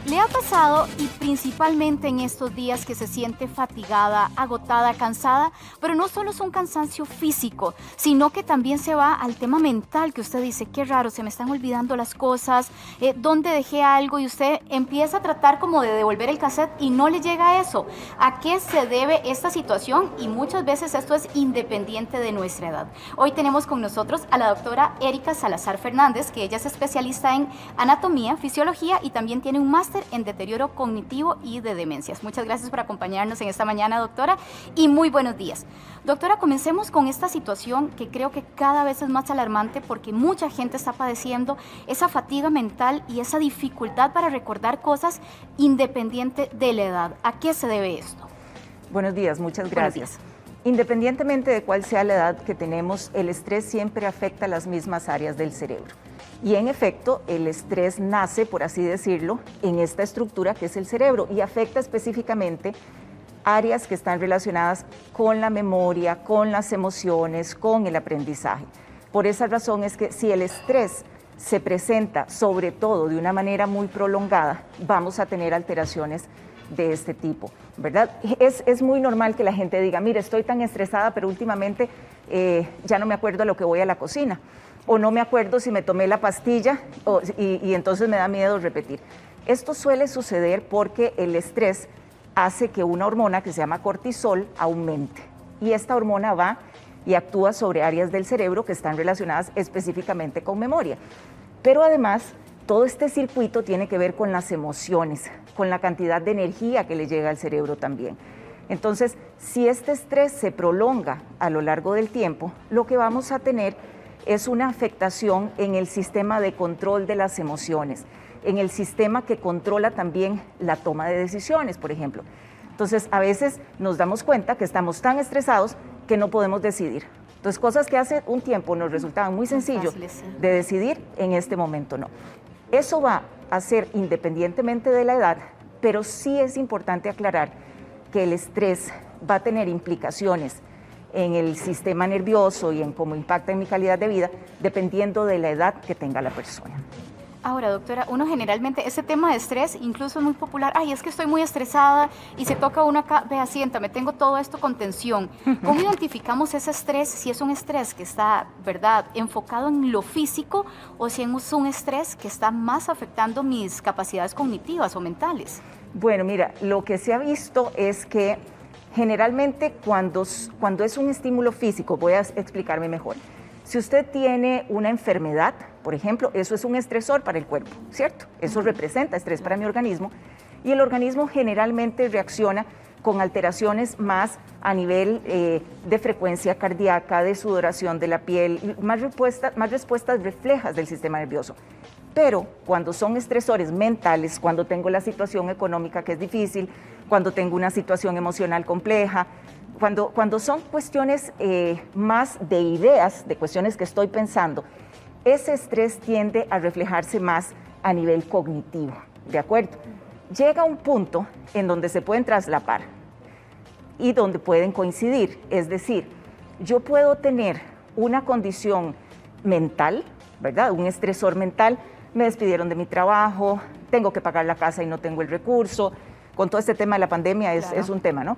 ¿Le ha pasado, y principalmente en estos días, que se siente fatigada, agotada, cansada? Pero no solo es un cansancio físico, sino que también se va al tema mental, que usted dice, qué raro, se me están olvidando las cosas, ¿dónde dejé algo? Y usted empieza a tratar como de devolver el cassette y no le llega eso. ¿A qué se debe esta situación? Y muchas veces esto es independiente de nuestra edad. Hoy tenemos con nosotros a la doctora Erika Salazar Fernández, que ella es especialista en anatomía, fisiología y también tiene un máster en deterioro cognitivo y de demencias. Muchas gracias por acompañarnos en esta mañana, doctora, y muy buenos días. Doctora, comencemos con esta situación que creo que cada vez es más alarmante porque mucha gente está padeciendo esa fatiga mental y esa dificultad para recordar cosas independiente de la edad. ¿A qué se debe esto? Buenos días, muchas gracias. Independientemente de cuál sea la edad que tenemos, el estrés siempre afecta las mismas áreas del cerebro. Y en efecto, el estrés nace, por así decirlo, en esta estructura que es el cerebro y afecta específicamente áreas que están relacionadas con la memoria, con las emociones, con el aprendizaje. Por esa razón es que si el estrés se presenta sobre todo de una manera muy prolongada, vamos a tener alteraciones de este tipo, ¿verdad? Es muy normal que la gente diga, mire, estoy tan estresada, pero últimamente ya no me acuerdo a lo que voy a la cocina, o no me acuerdo si me tomé la pastilla, y entonces me da miedo repetir. Esto suele suceder porque el estrés hace que una hormona que se llama cortisol aumente, y esta hormona va y actúa sobre áreas del cerebro que están relacionadas específicamente con memoria. Pero además, todo este circuito tiene que ver con las emociones, con la cantidad de energía que le llega al cerebro también. Entonces, si este estrés se prolonga a lo largo del tiempo, lo que vamos a tener es una afectación en el sistema de control de las emociones, en el sistema que controla también la toma de decisiones, por ejemplo. Entonces, a veces nos damos cuenta que estamos tan estresados que no podemos decidir. Entonces, cosas que hace un tiempo nos resultaban muy sencillo de decidir, en este momento no. Eso va a ser independientemente de la edad, pero sí es importante aclarar que el estrés va a tener implicaciones en el sistema nervioso y en cómo impacta en mi calidad de vida, dependiendo de la edad que tenga la persona. Ahora, doctora, uno generalmente, ese tema de estrés incluso es muy popular. Ay, es que estoy muy estresada y se toca uno acá, vea, siéntame, tengo todo esto con tensión. ¿Cómo identificamos ese estrés, si es un estrés que está, verdad, enfocado en lo físico o si es un estrés que está más afectando mis capacidades cognitivas o mentales? Bueno, mira, lo que se ha visto es que generalmente cuando es un estímulo físico, voy a explicarme mejor. Si usted tiene una enfermedad, por ejemplo, eso es un estresor para el cuerpo, ¿cierto? Eso representa estrés para mi organismo y el organismo generalmente reacciona con alteraciones más a nivel de frecuencia cardíaca, de sudoración de la piel, más respuestas reflejas del sistema nervioso. Pero cuando son estresores mentales, cuando tengo la situación económica que es difícil, cuando tengo una situación emocional compleja, cuando son cuestiones más de ideas, de cuestiones que estoy pensando, ese estrés tiende a reflejarse más a nivel cognitivo, ¿de acuerdo? Llega un punto en donde se pueden traslapar y donde pueden coincidir, es decir, yo puedo tener una condición mental, ¿verdad? Un estresor mental, me despidieron de mi trabajo, tengo que pagar la casa y no tengo el recurso, con todo este tema de la pandemia es un tema, ¿no?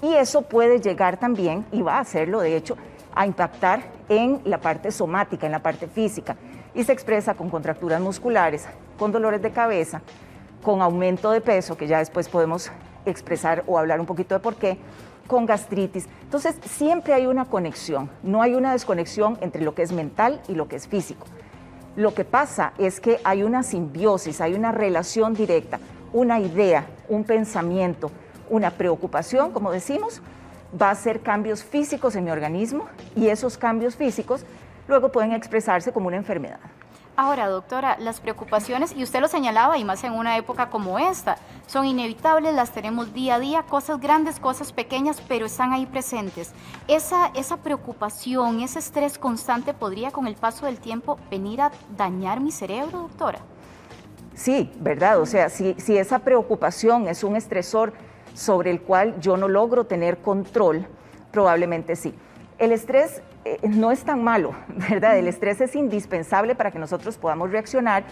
Y eso puede llegar también, y va a hacerlo de hecho, a impactar en la parte somática, en la parte física, y se expresa con contracturas musculares, con dolores de cabeza, con aumento de peso, que ya después podemos expresar o hablar un poquito de por qué, con gastritis. Entonces, siempre hay una conexión, no hay una desconexión entre lo que es mental y lo que es físico. Lo que pasa es que hay una simbiosis, hay una relación directa, una idea, un pensamiento, una preocupación, como decimos, va a hacer cambios físicos en mi organismo y esos cambios físicos luego pueden expresarse como una enfermedad. Ahora, doctora, las preocupaciones, y usted lo señalaba, y más en una época como esta, son inevitables, las tenemos día a día, cosas grandes, cosas pequeñas, pero están ahí presentes. Esa preocupación, ese estrés constante, ¿podría con el paso del tiempo venir a dañar mi cerebro, doctora? Sí, ¿verdad? O sea, si esa preocupación es un estresor sobre el cual yo no logro tener control, probablemente sí. El estrés no es tan malo, ¿verdad? El estrés es indispensable para que nosotros podamos reaccionar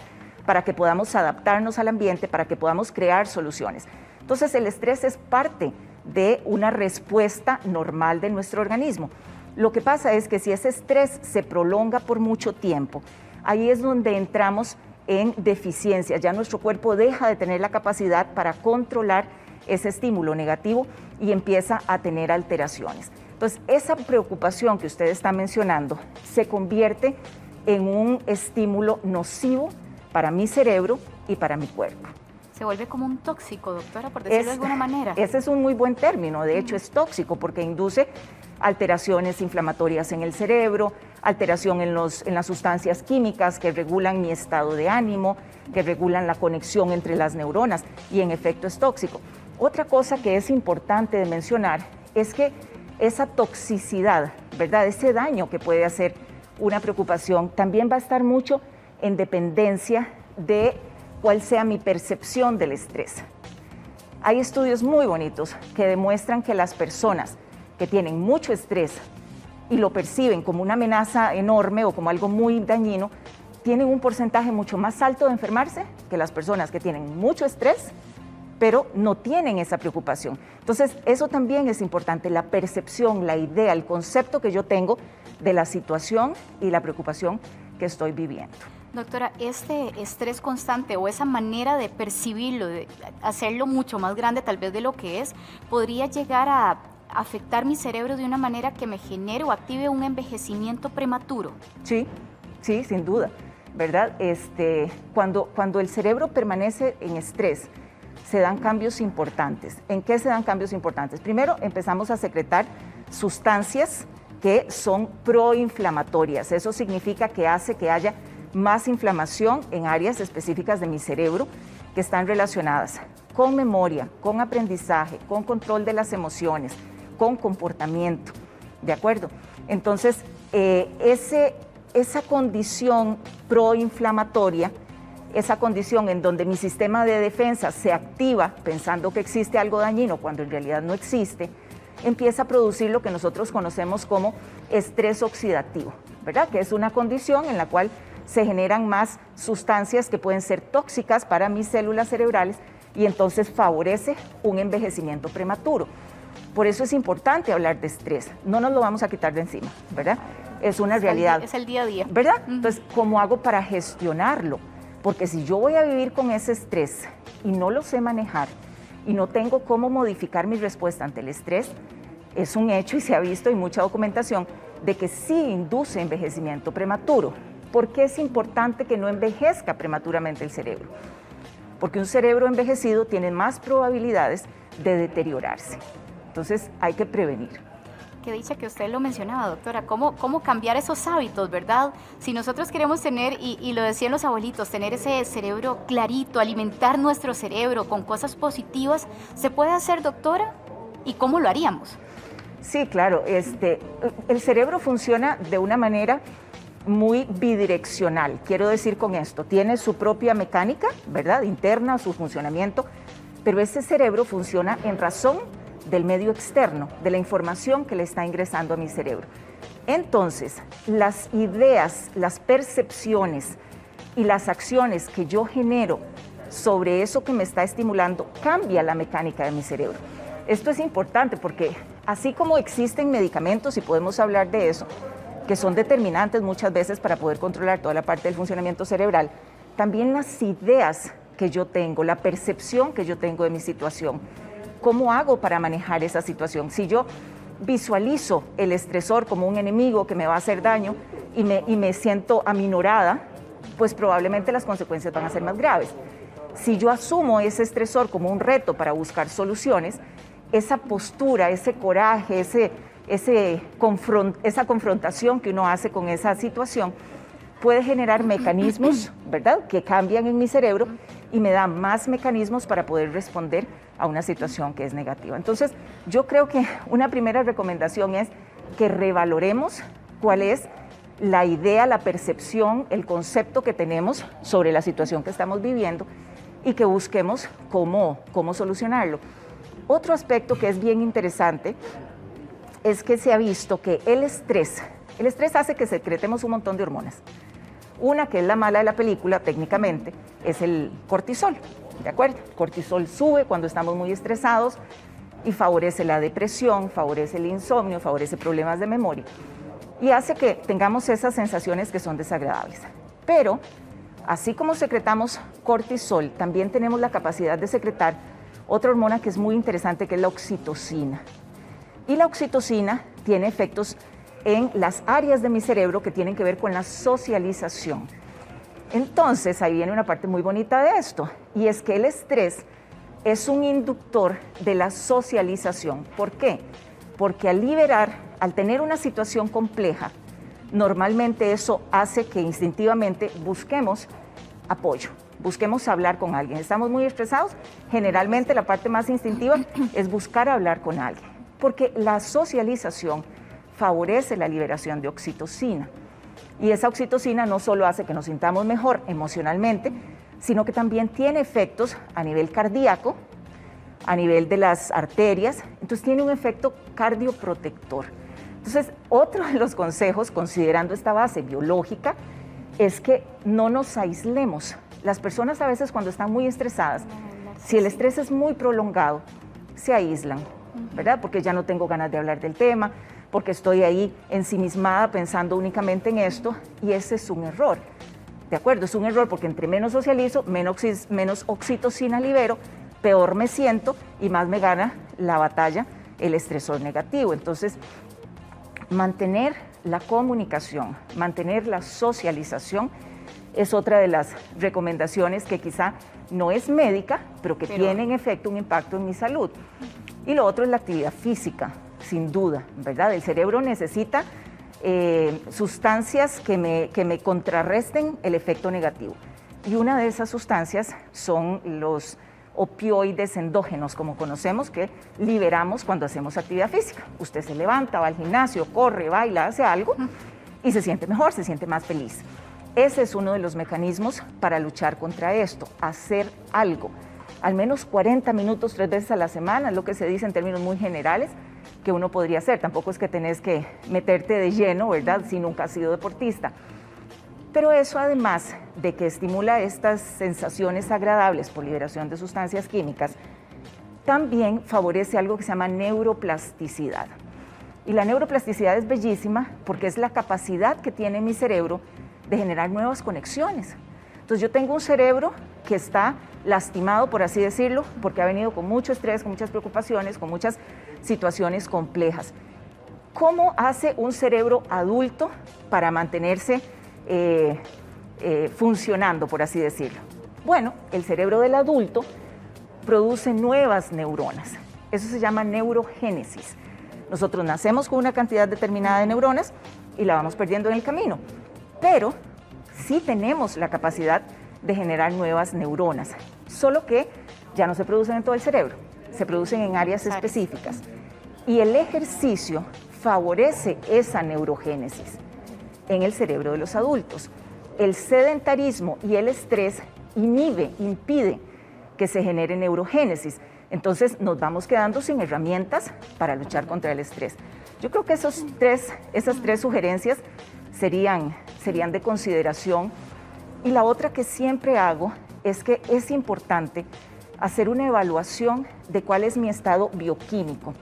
para que podamos adaptarnos al ambiente, para que podamos crear soluciones. Entonces el estrés es parte de una respuesta normal de nuestro organismo. Lo que pasa es que si ese estrés se prolonga por mucho tiempo, ahí es donde entramos en deficiencia. Ya nuestro cuerpo deja de tener la capacidad para controlar ese estímulo negativo y empieza a tener alteraciones. Entonces, esa preocupación que usted está mencionando se convierte en un estímulo nocivo para mi cerebro y para mi cuerpo. Se vuelve como un tóxico, doctora, por decirlo de alguna manera. Ese es un muy buen término, de hecho es tóxico porque induce alteraciones inflamatorias en el cerebro, alteración en las sustancias químicas que regulan mi estado de ánimo, que regulan la conexión entre las neuronas y en efecto es tóxico. Otra cosa que es importante de mencionar es que esa toxicidad, ¿verdad? Ese daño que puede hacer una preocupación también va a estar mucho en dependencia de cuál sea mi percepción del estrés. Hay estudios muy bonitos que demuestran que las personas que tienen mucho estrés y lo perciben como una amenaza enorme o como algo muy dañino, tienen un porcentaje mucho más alto de enfermarse que las personas que tienen mucho estrés, pero no tienen esa preocupación. Entonces, eso también es importante, la percepción, la idea, el concepto que yo tengo de la situación y la preocupación que estoy viviendo. Doctora, este estrés constante o esa manera de percibirlo, de hacerlo mucho más grande tal vez de lo que es, podría llegar a afectar mi cerebro de una manera que me genere o active un envejecimiento prematuro. Sí, sí, sin duda, ¿verdad? Cuando el cerebro permanece en estrés, se dan cambios importantes. ¿En qué se dan cambios importantes? Primero, empezamos a secretar sustancias que son proinflamatorias. Eso significa que hace que haya más inflamación en áreas específicas de mi cerebro que están relacionadas con memoria, con aprendizaje, con control de las emociones, con comportamiento, ¿de acuerdo? Entonces, esa condición proinflamatoria, esa condición en donde mi sistema de defensa se activa pensando que existe algo dañino cuando en realidad no existe, empieza a producir lo que nosotros conocemos como estrés oxidativo, ¿verdad? Que es una condición en la cual se generan más sustancias que pueden ser tóxicas para mis células cerebrales y entonces favorece un envejecimiento prematuro. Por eso es importante hablar de estrés, no nos lo vamos a quitar de encima, ¿verdad? Es una realidad. Es el día a día. ¿Verdad? Entonces, ¿cómo hago para gestionarlo? Porque si yo voy a vivir con ese estrés y no lo sé manejar y no tengo cómo modificar mi respuesta ante el estrés, es un hecho y se ha visto en mucha documentación de que sí induce envejecimiento prematuro. ¿Por qué es importante que no envejezca prematuramente el cerebro? Porque un cerebro envejecido tiene más probabilidades de deteriorarse. Entonces hay que prevenir. Qué dicha que usted lo mencionaba, doctora, cómo cambiar esos hábitos, ¿verdad? Si nosotros queremos tener, y lo decían los abuelitos, tener ese cerebro clarito, alimentar nuestro cerebro con cosas positivas, ¿se puede hacer, doctora? ¿Y cómo lo haríamos? Sí, claro. El cerebro funciona de una manera muy bidireccional. Quiero decir con esto, tiene su propia mecánica, ¿verdad? Interna, su funcionamiento, pero ese cerebro funciona en razón del medio externo, de la información que le está ingresando a mi cerebro. Entonces, las ideas, las percepciones y las acciones que yo genero sobre eso que me está estimulando cambia la mecánica de mi cerebro. Esto es importante porque así como existen medicamentos, y podemos hablar de eso, que son determinantes muchas veces para poder controlar toda la parte del funcionamiento cerebral, también las ideas que yo tengo, la percepción que yo tengo de mi situación. ¿Cómo hago para manejar esa situación? Si yo visualizo el estresor como un enemigo que me va a hacer daño y me siento aminorada, pues probablemente las consecuencias van a ser más graves. Si yo asumo ese estresor como un reto para buscar soluciones, esa postura, ese coraje, esa confrontación que uno hace con esa situación puede generar mecanismos, ¿verdad?, que cambian en mi cerebro y me dan más mecanismos para poder responder a una situación que es negativa. Entonces, yo creo que una primera recomendación es que revaloremos cuál es la idea, la percepción, el concepto que tenemos sobre la situación que estamos viviendo y que busquemos cómo solucionarlo. Otro aspecto que es bien interesante es que se ha visto que el estrés hace que secretemos un montón de hormonas. Una que es la mala de la película técnicamente, es el cortisol, ¿de acuerdo? El cortisol sube cuando estamos muy estresados y favorece la depresión, favorece el insomnio, favorece problemas de memoria y hace que tengamos esas sensaciones que son desagradables. Pero, así como secretamos cortisol, también tenemos la capacidad de secretar otra hormona que es muy interesante, que es la oxitocina. Y la oxitocina tiene efectos en las áreas de mi cerebro que tienen que ver con la socialización. Entonces, ahí viene una parte muy bonita de esto, y es que el estrés es un inductor de la socialización. ¿Por qué? Porque al tener una situación compleja, normalmente eso hace que instintivamente busquemos apoyo, busquemos hablar con alguien. Estamos muy estresados, generalmente la parte más instintiva es buscar hablar con alguien, porque la socialización favorece la liberación de oxitocina. Y esa oxitocina no solo hace que nos sintamos mejor emocionalmente, sino que también tiene efectos a nivel cardíaco, a nivel de las arterias, entonces tiene un efecto cardioprotector. Entonces, otro de los consejos, considerando esta base biológica, es que no nos aislemos. Las personas a veces cuando están muy estresadas, si el estrés es muy prolongado, se aíslan, ¿verdad? Porque ya no tengo ganas de hablar del tema, porque estoy ahí ensimismada pensando únicamente en esto, y ese es un error. ¿De acuerdo? Es un error porque entre menos socializo, menos oxitocina libero, peor me siento y más me gana la batalla el estresor negativo. Entonces, mantener la comunicación, mantener la socialización es otra de las recomendaciones que quizá no es médica, pero que tiene en efecto un impacto en mi salud. Y lo otro es la actividad física, sin duda, ¿verdad? El cerebro necesita sustancias que me contrarresten el efecto negativo. Y una de esas sustancias son los opioides endógenos, como conocemos, que liberamos cuando hacemos actividad física. Usted se levanta, va al gimnasio, corre, baila, hace algo y se siente mejor, se siente más feliz. Ese es uno de los mecanismos para luchar contra esto, hacer algo. Al menos 40 minutos 3 veces a la semana, es lo que se dice en términos muy generales, que uno podría hacer. Tampoco es que tenés que meterte de lleno, ¿verdad?, si nunca has sido deportista. Pero eso, además de que estimula estas sensaciones agradables por liberación de sustancias químicas, también favorece algo que se llama neuroplasticidad. Y la neuroplasticidad es bellísima porque es la capacidad que tiene mi cerebro de generar nuevas conexiones. Entonces yo tengo un cerebro que está lastimado, por así decirlo, porque ha venido con mucho estrés, con muchas preocupaciones, con muchas situaciones complejas. ¿Cómo hace un cerebro adulto para mantenerse funcionando, por así decirlo? Bueno, el cerebro del adulto produce nuevas neuronas. Eso se llama neurogénesis. Nosotros nacemos con una cantidad determinada de neuronas y la vamos perdiendo en el camino, pero sí tenemos la capacidad de generar nuevas neuronas, solo que ya no se producen en todo el cerebro, se producen en áreas específicas. Y el ejercicio favorece esa neurogénesis en el cerebro de los adultos. El sedentarismo y el estrés impide que se genere neurogénesis. Entonces nos vamos quedando sin herramientas para luchar contra el estrés. Yo creo que esas tres sugerencias serían de consideración. Y la otra que siempre hago es que es importante hacer una evaluación de cuál es mi estado bioquímico.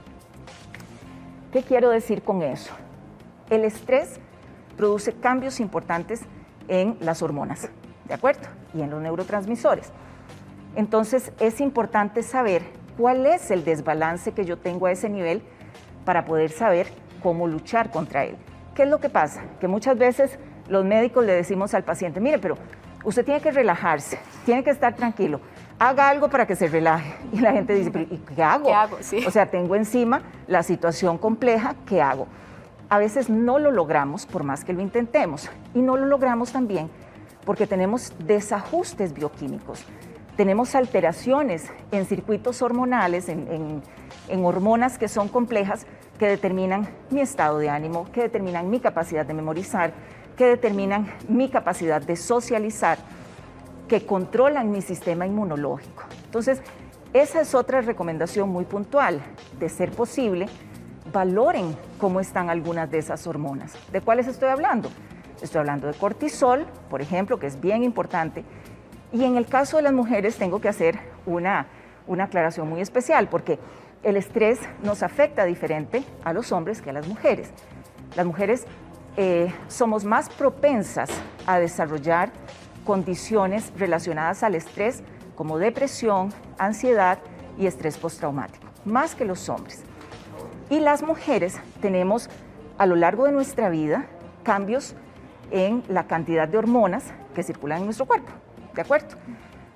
¿Qué quiero decir con eso? El estrés produce cambios importantes en las hormonas, ¿de acuerdo? Y en los neurotransmisores. Entonces es importante saber cuál es el desbalance que yo tengo a ese nivel para poder saber cómo luchar contra él. ¿Qué es lo que pasa? Que muchas veces los médicos le decimos al paciente, mire, pero usted tiene que relajarse, tiene que estar tranquilo, haga algo para que se relaje. Y la gente dice, ¿pero ¿y qué hago? ¿Qué hago? Sí. O sea, tengo encima la situación compleja, ¿qué hago? A veces no lo logramos por más que lo intentemos. Y no lo logramos también porque tenemos desajustes bioquímicos. Tenemos alteraciones en circuitos hormonales, en hormonas que son complejas, que determinan mi estado de ánimo, que determinan mi capacidad de memorizar, que determinan mi capacidad de socializar, que controlan mi sistema inmunológico. Entonces, esa es otra recomendación muy puntual. De ser posible, valoren cómo están algunas de esas hormonas. ¿De cuáles estoy hablando? Estoy hablando de cortisol, por ejemplo, que es bien importante, Y en el caso de las mujeres tengo que hacer una aclaración muy especial, porque el estrés nos afecta diferente a los hombres que a las mujeres. Las mujeres somos más propensas a desarrollar condiciones relacionadas al estrés como depresión, ansiedad y estrés postraumático, más que los hombres. Y las mujeres tenemos a lo largo de nuestra vida cambios en la cantidad de hormonas que circulan en nuestro cuerpo, ¿de acuerdo?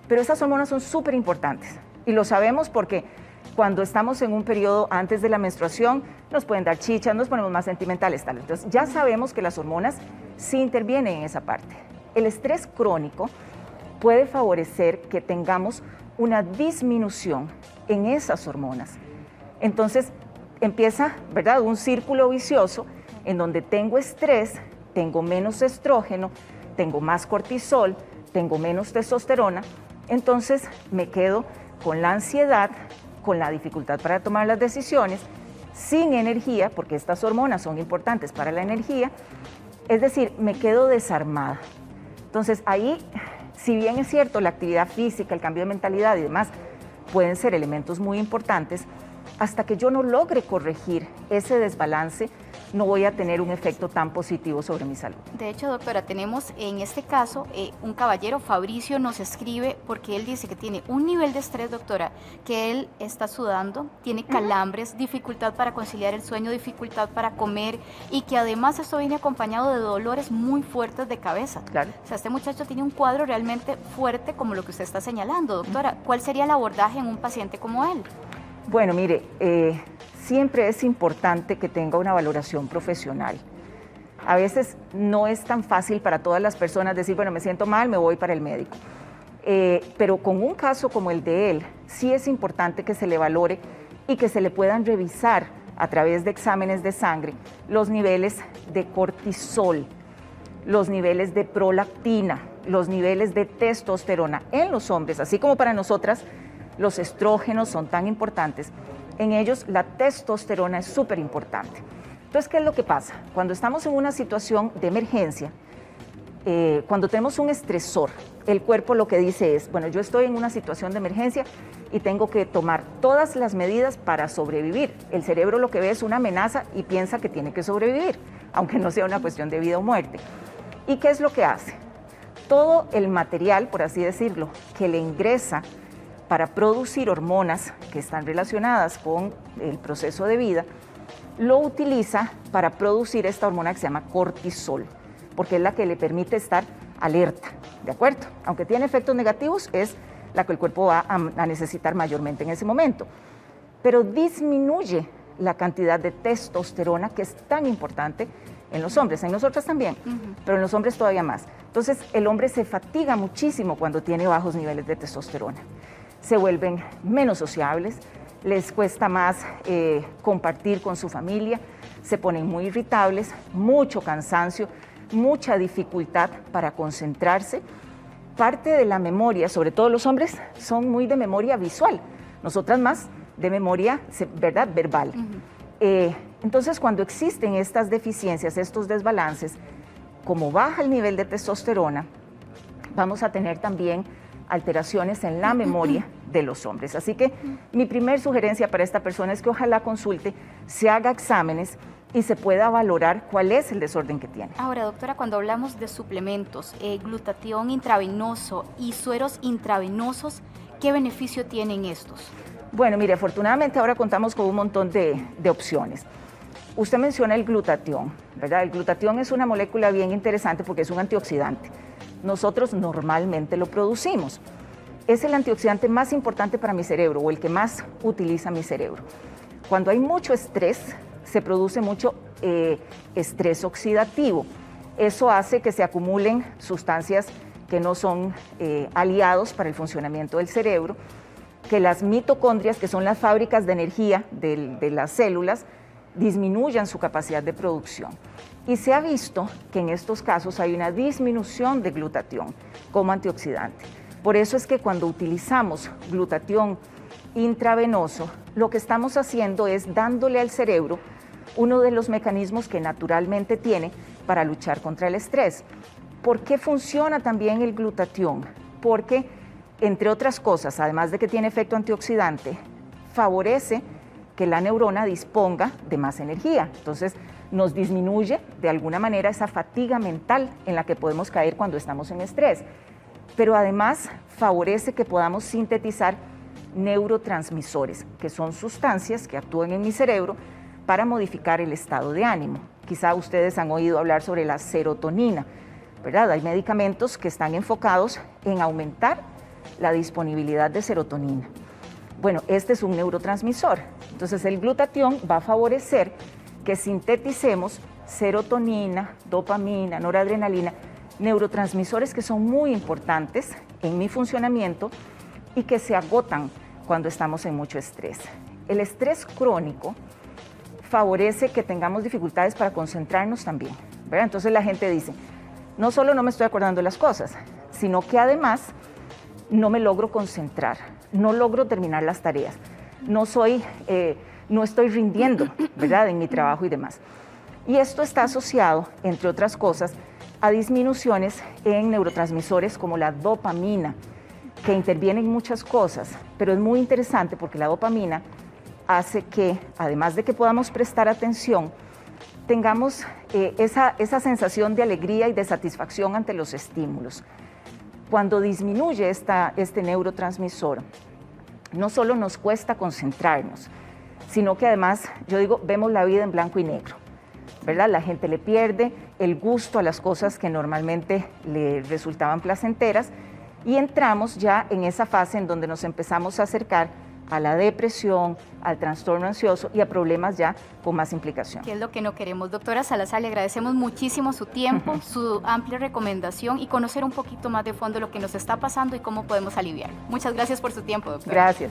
Pero esas hormonas son súper importantes y lo sabemos porque cuando estamos en un periodo antes de la menstruación nos pueden dar chichas, nos ponemos más sentimentales, tal. Entonces ya sabemos que las hormonas sí intervienen en esa parte. El estrés crónico puede favorecer que tengamos una disminución en esas hormonas. Entonces empieza, ¿verdad?, un círculo vicioso en donde tengo estrés, tengo menos estrógeno, tengo más cortisol, tengo menos testosterona, entonces me quedo con la ansiedad, con la dificultad para tomar las decisiones, sin energía, porque estas hormonas son importantes para la energía, es decir, me quedo desarmada. Entonces ahí, si bien es cierto, la actividad física, el cambio de mentalidad y demás pueden ser elementos muy importantes, hasta que yo no logre corregir ese desbalance, no voy a tener un efecto tan positivo sobre mi salud. De hecho, doctora, tenemos en este caso un caballero, Fabricio, nos escribe porque él dice que tiene un nivel de estrés, doctora, que él está sudando, tiene calambres, dificultad para conciliar el sueño, dificultad para comer y que además esto viene acompañado de dolores muy fuertes de cabeza. Claro. O sea, este muchacho tiene un cuadro realmente fuerte como lo que usted está señalando, doctora. ¿Cuál sería el abordaje en un paciente como él? Bueno, mire, siempre es importante que tenga una valoración profesional. A veces no es tan fácil para todas las personas decir, bueno, me siento mal, me voy para el médico. Pero con un caso como el de él, sí es importante que se le valore y que se le puedan revisar a través de exámenes de sangre los niveles de cortisol, los niveles de prolactina, los niveles de testosterona en los hombres, así como para nosotras los estrógenos son tan importantes. En ellos la testosterona es súper importante. Entonces, ¿qué es lo que pasa? Cuando estamos en una situación de emergencia, cuando tenemos un estresor, el cuerpo lo que dice es, bueno, yo estoy en una situación de emergencia y tengo que tomar todas las medidas para sobrevivir. El cerebro lo que ve es una amenaza y piensa que tiene que sobrevivir, aunque no sea una cuestión de vida o muerte. ¿Y qué es lo que hace? Todo el material, por así decirlo, que le ingresa para producir hormonas que están relacionadas con el proceso de vida, lo utiliza para producir esta hormona que se llama cortisol, porque es la que le permite estar alerta, ¿de acuerdo? Aunque tiene efectos negativos, es la que el cuerpo va a necesitar mayormente en ese momento. Pero disminuye la cantidad de testosterona que es tan importante en los hombres, en nosotras también, pero en los hombres todavía más. Entonces, el hombre se fatiga muchísimo cuando tiene bajos niveles de testosterona. Se vuelven menos sociables, les cuesta más compartir con su familia, se ponen muy irritables, mucho cansancio, mucha dificultad para concentrarse. Parte de la memoria, sobre todo los hombres, son muy de memoria visual, nosotras más de memoria, ¿verdad?, verbal. Entonces, cuando existen estas deficiencias, estos desbalances, como baja el nivel de testosterona, vamos a tener también alteraciones en la memoria de los hombres. Así que mi primer sugerencia para esta persona es que ojalá consulte, se haga exámenes y se pueda valorar cuál es el desorden que tiene. Ahora, doctora, cuando hablamos de suplementos, glutatión intravenoso y sueros intravenosos, ¿qué beneficio tienen estos? Bueno, mire, afortunadamente ahora contamos con un montón de opciones. Usted menciona el glutatión, ¿verdad? El glutatión es una molécula bien interesante porque es un antioxidante. Nosotros normalmente lo producimos. Es el antioxidante más importante para mi cerebro o el que más utiliza mi cerebro. Cuando hay mucho estrés, se produce mucho estrés oxidativo. Eso hace que se acumulen sustancias que no son aliados para el funcionamiento del cerebro, que las mitocondrias, que son las fábricas de energía de las células, disminuyan su capacidad de producción. Y se ha visto que en estos casos hay una disminución de glutatión como antioxidante. Por eso es que cuando utilizamos glutatión intravenoso, lo que estamos haciendo es dándole al cerebro uno de los mecanismos que naturalmente tiene para luchar contra el estrés. ¿Por qué funciona también el glutatión? porque, entre otras cosas, además de que tiene efecto antioxidante, favorece que la neurona disponga de más energía. Entonces, nos disminuye de alguna manera esa fatiga mental en la que podemos caer cuando estamos en estrés. Pero además favorece que podamos sintetizar neurotransmisores, que son sustancias que actúan en mi cerebro para modificar el estado de ánimo. Quizá ustedes han oído hablar sobre la serotonina, ¿verdad? Hay medicamentos que están enfocados en aumentar la disponibilidad de serotonina. Bueno, este es un neurotransmisor. Entonces, el glutatión va a favorecer que sinteticemos serotonina, dopamina, noradrenalina, neurotransmisores que son muy importantes en mi funcionamiento y que se agotan cuando estamos en mucho estrés. El estrés crónico favorece que tengamos dificultades para concentrarnos también, ¿verdad? Entonces la gente dice, no solo no me estoy acordando de las cosas, sino que además no me logro concentrar, no logro terminar las tareas, no estoy rindiendo, ¿verdad?, en mi trabajo y demás. Y esto está asociado, entre otras cosas, a disminuciones en neurotransmisores como la dopamina, que intervienen en muchas cosas, pero es muy interesante porque la dopamina hace que, además de que podamos prestar atención, tengamos esa sensación de alegría y de satisfacción ante los estímulos. Cuando disminuye este neurotransmisor, no solo nos cuesta concentrarnos, sino que además, yo digo, vemos la vida en blanco y negro, ¿verdad? La gente le pierde el gusto a las cosas que normalmente le resultaban placenteras y entramos ya en esa fase en donde nos empezamos a acercar a la depresión, al trastorno ansioso y a problemas ya con más implicación. ¿Qué es lo que no queremos? Doctora Salazar, le agradecemos muchísimo su tiempo, su amplia recomendación y conocer un poquito más de fondo lo que nos está pasando y cómo podemos aliviar. Muchas gracias por su tiempo, doctora. Gracias.